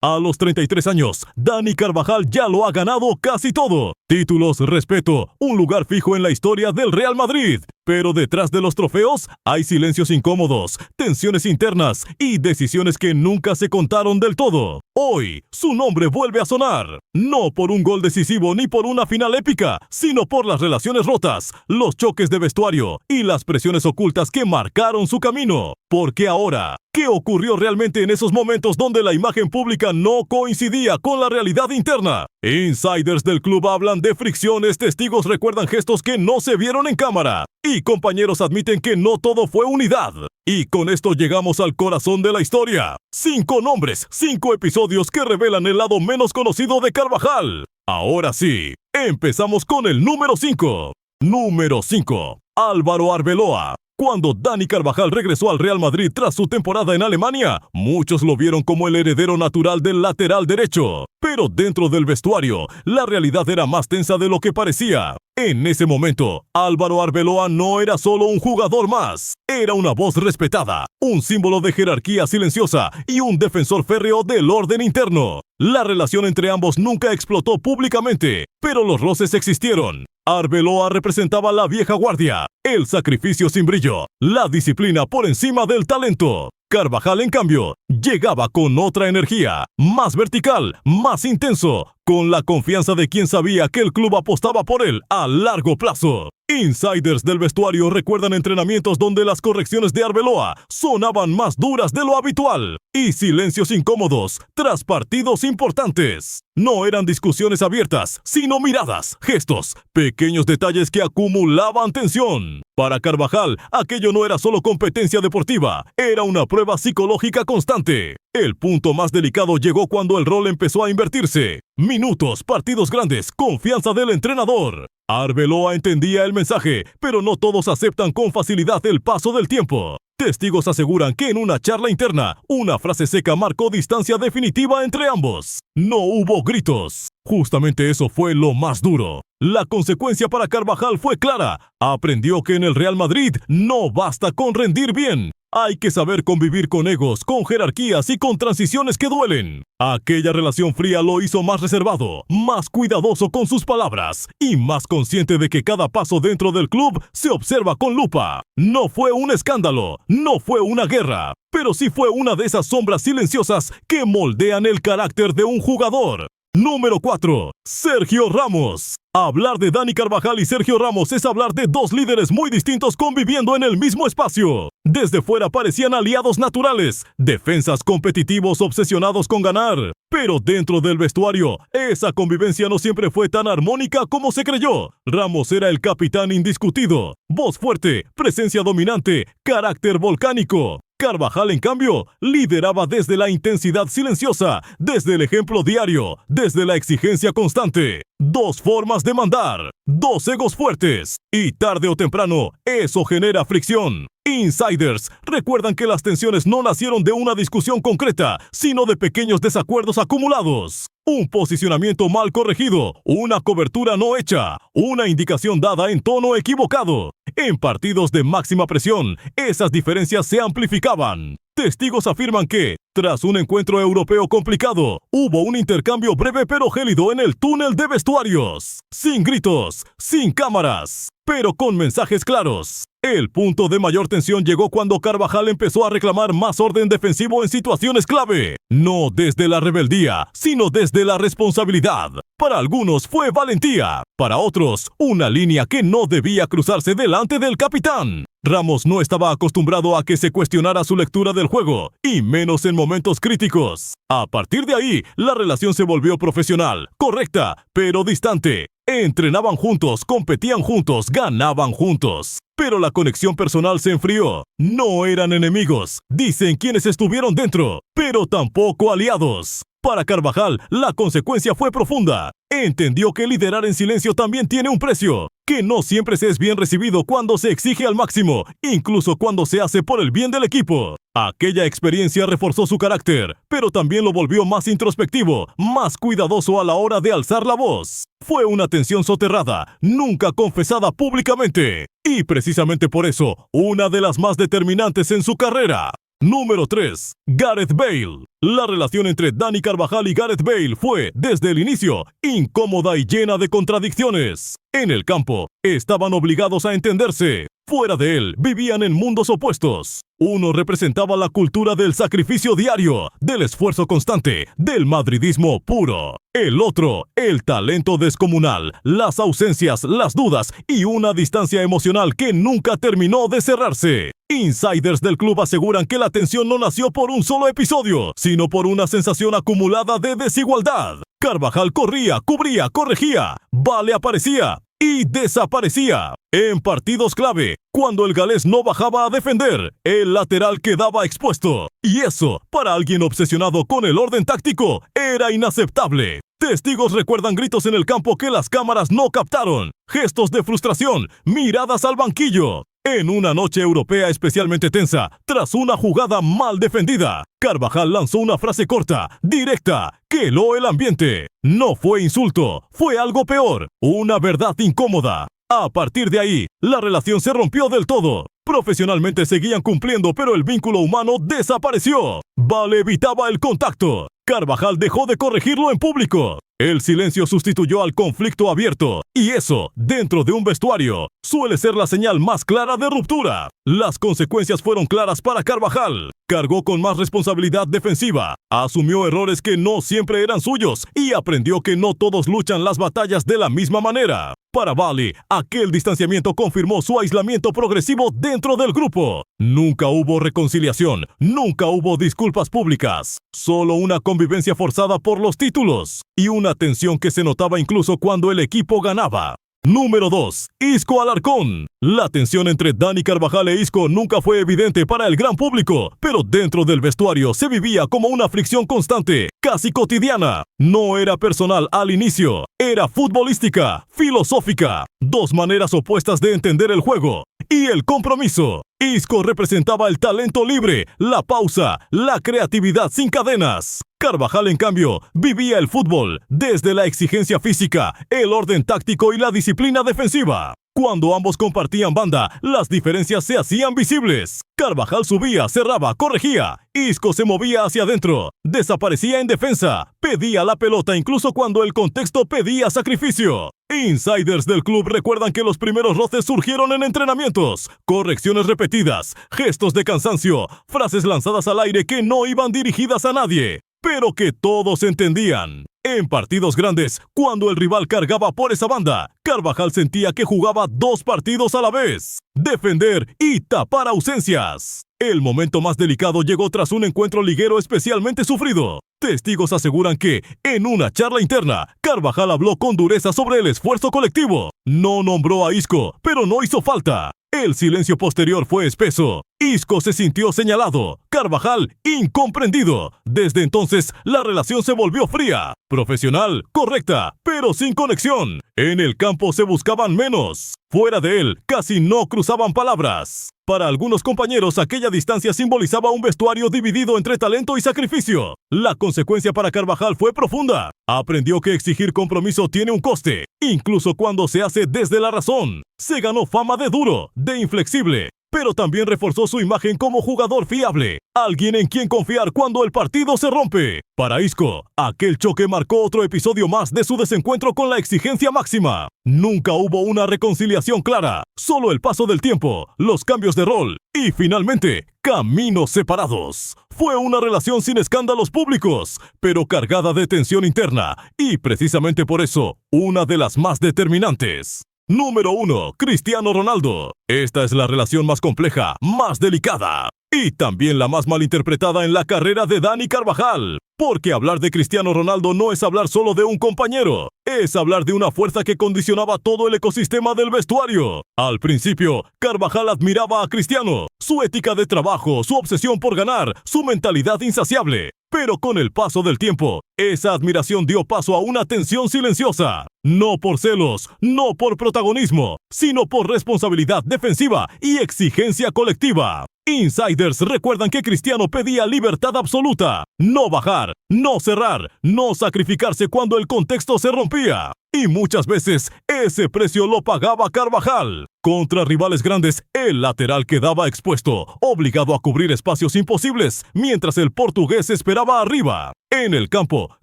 A los 33 años, Dani Carvajal ya lo ha ganado casi todo. Títulos, respeto, un lugar fijo en la historia del Real Madrid. Pero detrás de los trofeos hay silencios incómodos, tensiones internas y decisiones que nunca se contaron del todo. Hoy, su nombre vuelve a sonar. No por un gol decisivo ni por una final épica, sino por las relaciones rotas, los choques de vestuario y las presiones ocultas que marcaron su camino. Porque ahora, ¿qué ocurrió realmente en esos momentos donde la imagen pública no coincidía con la realidad interna? Insiders del club hablan de fricciones, testigos recuerdan gestos que no se vieron en cámara y compañeros admiten que no todo fue unidad. Y con esto llegamos al corazón de la historia. 5 nombres, 5 episodios que revelan el lado menos conocido de Carvajal. Ahora sí, empezamos con el número 5. Número 5. Álvaro Arbeloa. Cuando Dani Carvajal regresó al Real Madrid tras su temporada en Alemania, muchos lo vieron como el heredero natural del lateral derecho. Pero dentro del vestuario, la realidad era más tensa de lo que parecía. En ese momento, Álvaro Arbeloa no era solo un jugador más. Era una voz respetada, un símbolo de jerarquía silenciosa y un defensor férreo del orden interno. La relación entre ambos nunca explotó públicamente, pero los roces existieron. Arbeloa representaba la vieja guardia, el sacrificio sin brillo, la disciplina por encima del talento. Carvajal, en cambio, llegaba con otra energía, más vertical, más intenso, con la confianza de quien sabía que el club apostaba por él a largo plazo. Insiders del vestuario recuerdan entrenamientos donde las correcciones de Arbeloa sonaban más duras de lo habitual y silencios incómodos tras partidos importantes. No eran discusiones abiertas, sino miradas, gestos, pequeños detalles que acumulaban tensión. Para Carvajal, aquello no era solo competencia deportiva, era una prueba psicológica constante. El punto más delicado llegó cuando el rol empezó a invertirse. Minutos, partidos grandes, confianza del entrenador. Arbeloa entendía el mensaje, pero no todos aceptan con facilidad el paso del tiempo. Testigos aseguran que en una charla interna, una frase seca marcó distancia definitiva entre ambos. No hubo gritos. Justamente eso fue lo más duro. La consecuencia para Carvajal fue clara. Aprendió que en el Real Madrid no basta con rendir bien. Hay que saber convivir con egos, con jerarquías y con transiciones que duelen. Aquella relación fría lo hizo más reservado, más cuidadoso con sus palabras y más consciente de que cada paso dentro del club se observa con lupa. No fue un escándalo, no fue una guerra, pero sí fue una de esas sombras silenciosas que moldean el carácter de un jugador. Número 4. Sergio Ramos. Hablar de Dani Carvajal y Sergio Ramos es hablar de dos líderes muy distintos conviviendo en el mismo espacio. Desde fuera parecían aliados naturales, defensas competitivos obsesionados con ganar. Pero dentro del vestuario, esa convivencia no siempre fue tan armónica como se creyó. Ramos era el capitán indiscutido, voz fuerte, presencia dominante, carácter volcánico. Carvajal, en cambio, lideraba desde la intensidad silenciosa, desde el ejemplo diario, desde la exigencia constante. Dos formas de mandar, dos egos fuertes, y tarde o temprano, eso genera fricción. Insiders recuerdan que las tensiones no nacieron de una discusión concreta, sino de pequeños desacuerdos acumulados. Un posicionamiento mal corregido, una cobertura no hecha, una indicación dada en tono equivocado. En partidos de máxima presión, esas diferencias se amplificaban. Testigos afirman que, tras un encuentro europeo complicado, hubo un intercambio breve pero gélido en el túnel de vestuarios. Sin gritos, sin cámaras, pero con mensajes claros. El punto de mayor tensión llegó cuando Carvajal empezó a reclamar más orden defensivo en situaciones clave. No desde la rebeldía, sino desde la responsabilidad. Para algunos fue valentía, para otros, una línea que no debía cruzarse delante del capitán. Ramos no estaba acostumbrado a que se cuestionara su lectura del juego, y menos en momentos críticos. A partir de ahí, la relación se volvió profesional, correcta, pero distante. Entrenaban juntos, competían juntos, ganaban juntos. Pero la conexión personal se enfrió. No eran enemigos, dicen quienes estuvieron dentro, pero tampoco aliados. Para Carvajal, la consecuencia fue profunda. Entendió que liderar en silencio también tiene un precio, que no siempre se es bien recibido cuando se exige al máximo, incluso cuando se hace por el bien del equipo. Aquella experiencia reforzó su carácter, pero también lo volvió más introspectivo, más cuidadoso a la hora de alzar la voz. Fue una tensión soterrada, nunca confesada públicamente, y precisamente por eso, una de las más determinantes en su carrera. Número 3. Gareth Bale. La relación entre Dani Carvajal y Gareth Bale fue, desde el inicio, incómoda y llena de contradicciones. En el campo, estaban obligados a entenderse. Fuera de él, vivían en mundos opuestos. Uno representaba la cultura del sacrificio diario, del esfuerzo constante, del madridismo puro. El otro, el talento descomunal, las ausencias, las dudas y una distancia emocional que nunca terminó de cerrarse. Insiders del club aseguran que la tensión no nació por un solo episodio, sino por una sensación acumulada de desigualdad. Carvajal corría, cubría, corregía, Bale aparecía y desaparecía. En partidos clave, cuando el galés no bajaba a defender, el lateral quedaba expuesto. Y eso, para alguien obsesionado con el orden táctico, era inaceptable. Testigos recuerdan gritos en el campo que las cámaras no captaron, gestos de frustración, miradas al banquillo. En una noche europea especialmente tensa, tras una jugada mal defendida, Carvajal lanzó una frase corta, directa, que heló el ambiente. No fue insulto, fue algo peor, una verdad incómoda. A partir de ahí, la relación se rompió del todo. Profesionalmente seguían cumpliendo, pero el vínculo humano desapareció. Bale evitaba el contacto. Carvajal dejó de corregirlo en público. El silencio sustituyó al conflicto abierto, y eso, dentro de un vestuario, suele ser la señal más clara de ruptura. Las consecuencias fueron claras para Carvajal. Cargó con más responsabilidad defensiva, asumió errores que no siempre eran suyos y aprendió que no todos luchan las batallas de la misma manera. Para Bale, aquel distanciamiento confirmó su aislamiento progresivo dentro del grupo. Nunca hubo reconciliación, nunca hubo disculpas públicas, solo una convivencia forzada por los títulos y una tensión que se notaba incluso cuando el equipo ganaba. Número 2. Isco Alarcón. La tensión entre Dani Carvajal e Isco nunca fue evidente para el gran público, pero dentro del vestuario se vivía como una fricción constante, casi cotidiana. No era personal al inicio, era futbolística, filosófica, dos maneras opuestas de entender el juego y el compromiso. Isco representaba el talento libre, la pausa, la creatividad sin cadenas. Carvajal, en cambio, vivía el fútbol desde la exigencia física, el orden táctico y la disciplina defensiva. Cuando ambos compartían banda, las diferencias se hacían visibles. Carvajal subía, cerraba, corregía. Isco se movía hacia adentro, desaparecía en defensa, pedía la pelota incluso cuando el contexto pedía sacrificio. Insiders del club recuerdan que los primeros roces surgieron en entrenamientos, correcciones repetidas, gestos de cansancio, frases lanzadas al aire que no iban dirigidas a nadie, pero que todos entendían. En partidos grandes, cuando el rival cargaba por esa banda, Carvajal sentía que jugaba dos partidos a la vez: defender y tapar ausencias. El momento más delicado llegó tras un encuentro liguero especialmente sufrido. Testigos aseguran que, en una charla interna, Carvajal habló con dureza sobre el esfuerzo colectivo. No nombró a Isco, pero no hizo falta. El silencio posterior fue espeso. Isco se sintió señalado, Carvajal incomprendido. Desde entonces, la relación se volvió fría, profesional, correcta, pero sin conexión. En el campo se buscaban menos. Fuera de él, casi no cruzaban palabras. Para algunos compañeros, aquella distancia simbolizaba un vestuario dividido entre talento y sacrificio. La consecuencia para Carvajal fue profunda. Aprendió que exigir compromiso tiene un coste, incluso cuando se hace desde la razón. Se ganó fama de duro, de inflexible, pero también reforzó su imagen como jugador fiable, alguien en quien confiar cuando el partido se rompe. Para Isco, aquel choque marcó otro episodio más de su desencuentro con la exigencia máxima. Nunca hubo una reconciliación clara, solo el paso del tiempo, los cambios de rol y, finalmente, caminos separados. Fue una relación sin escándalos públicos, pero cargada de tensión interna y, precisamente por eso, una de las más determinantes. Número 1. Cristiano Ronaldo. Esta es la relación más compleja, más delicada y también la más malinterpretada en la carrera de Dani Carvajal. Porque hablar de Cristiano Ronaldo no es hablar solo de un compañero, es hablar de una fuerza que condicionaba todo el ecosistema del vestuario. Al principio, Carvajal admiraba a Cristiano, su ética de trabajo, su obsesión por ganar, su mentalidad insaciable. Pero con el paso del tiempo, esa admiración dio paso a una tensión silenciosa. No por celos, no por protagonismo, sino por responsabilidad defensiva y exigencia colectiva. Insiders recuerdan que Cristiano pedía libertad absoluta, no bajar, no cerrar, no sacrificarse cuando el contexto se rompía. Y muchas veces ese precio lo pagaba Carvajal. Contra rivales grandes, el lateral quedaba expuesto, obligado a cubrir espacios imposibles, mientras el portugués esperaba arriba. En el campo,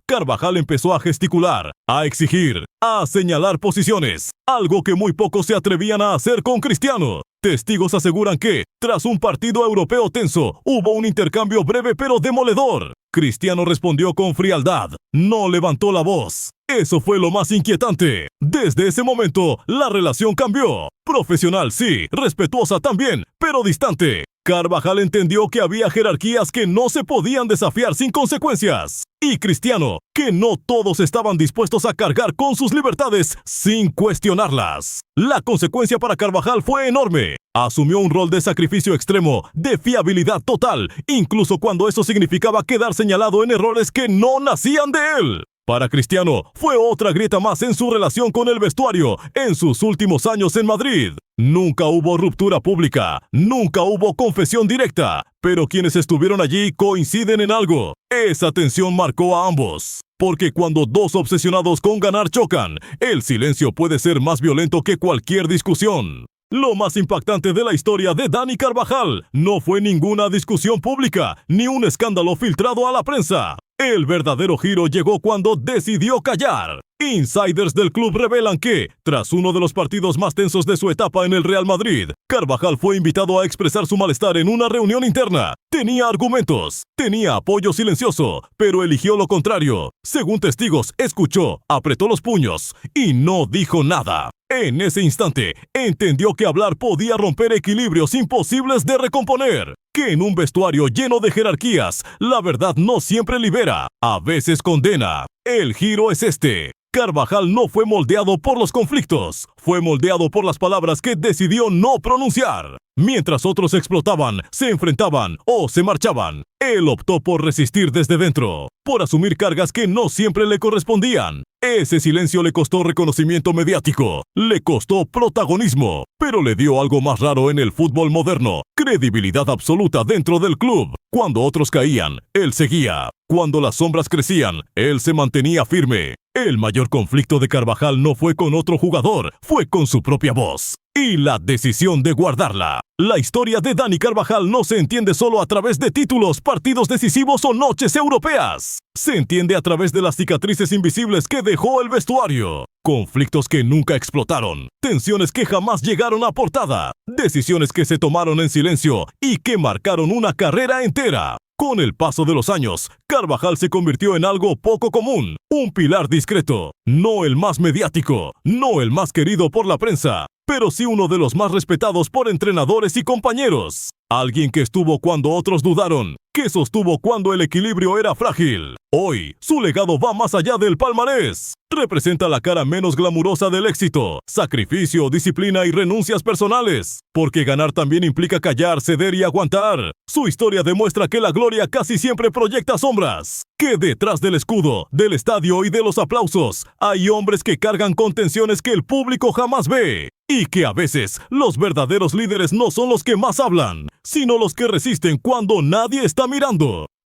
Carvajal empezó a gesticular, a exigir, a señalar posiciones, algo que muy pocos se atrevían a hacer con Cristiano. Testigos aseguran que, tras un partido europeo tenso, hubo un intercambio breve pero demoledor. Cristiano respondió con frialdad, no levantó la voz. Eso fue lo más inquietante. Desde ese momento, la relación cambió. Profesional sí, respetuosa también, pero distante. Carvajal entendió que había jerarquías que no se podían desafiar sin consecuencias. Y Cristiano, que no todos estaban dispuestos a cargar con sus libertades sin cuestionarlas. La consecuencia para Carvajal fue enorme. Asumió un rol de sacrificio extremo, de fiabilidad total, incluso cuando eso significaba quedar señalado en errores que no nacían de él. Para Cristiano, fue otra grieta más en su relación con el vestuario en sus últimos años en Madrid. Nunca hubo ruptura pública, nunca hubo confesión directa, pero quienes estuvieron allí coinciden en algo. Esa tensión marcó a ambos. Porque cuando dos obsesionados con ganar chocan, el silencio puede ser más violento que cualquier discusión. Lo más impactante de la historia de Dani Carvajal no fue ninguna discusión pública, ni un escándalo filtrado a la prensa. El verdadero giro llegó cuando decidió callar. Insiders del club revelan que, tras uno de los partidos más tensos de su etapa en el Real Madrid, Carvajal fue invitado a expresar su malestar en una reunión interna. Tenía argumentos, tenía apoyo silencioso, pero eligió lo contrario. Según testigos, escuchó, apretó los puños y no dijo nada. En ese instante, entendió que hablar podía romper equilibrios imposibles de recomponer. Que en un vestuario lleno de jerarquías, la verdad no siempre libera, a veces condena. El giro es este. Carvajal no fue moldeado por los conflictos, fue moldeado por las palabras que decidió no pronunciar. Mientras otros explotaban, se enfrentaban o se marchaban, él optó por resistir desde dentro, por asumir cargas que no siempre le correspondían. Ese silencio le costó reconocimiento mediático, le costó protagonismo, pero le dio algo más raro en el fútbol moderno, credibilidad absoluta dentro del club. Cuando otros caían, él seguía. Cuando las sombras crecían, él se mantenía firme. El mayor conflicto de Carvajal no fue con otro jugador, fue con su propia voz. Y la decisión de guardarla. La historia de Dani Carvajal no se entiende solo a través de títulos, partidos decisivos o noches europeas. Se entiende a través de las cicatrices invisibles que dejó el vestuario. Conflictos que nunca explotaron, tensiones que jamás llegaron a portada, decisiones que se tomaron en silencio y que marcaron una carrera entera. Con el paso de los años, Carvajal se convirtió en algo poco común, un pilar discreto, no el más mediático, no el más querido por la prensa, pero sí uno de los más respetados por entrenadores y compañeros. Alguien que estuvo cuando otros dudaron, que sostuvo cuando el equilibrio era frágil. Hoy, su legado va más allá del palmarés. Representa la cara menos glamurosa del éxito, sacrificio, disciplina y renuncias personales. Porque ganar también implica callar, ceder y aguantar. Su historia demuestra que la gloria casi siempre proyecta sombras. Que detrás del escudo, del estadio y de los aplausos, hay hombres que cargan con tensiones que el público jamás ve. Y que a veces, los verdaderos líderes no son los que más hablan, sino los que resisten cuando nadie está mirando.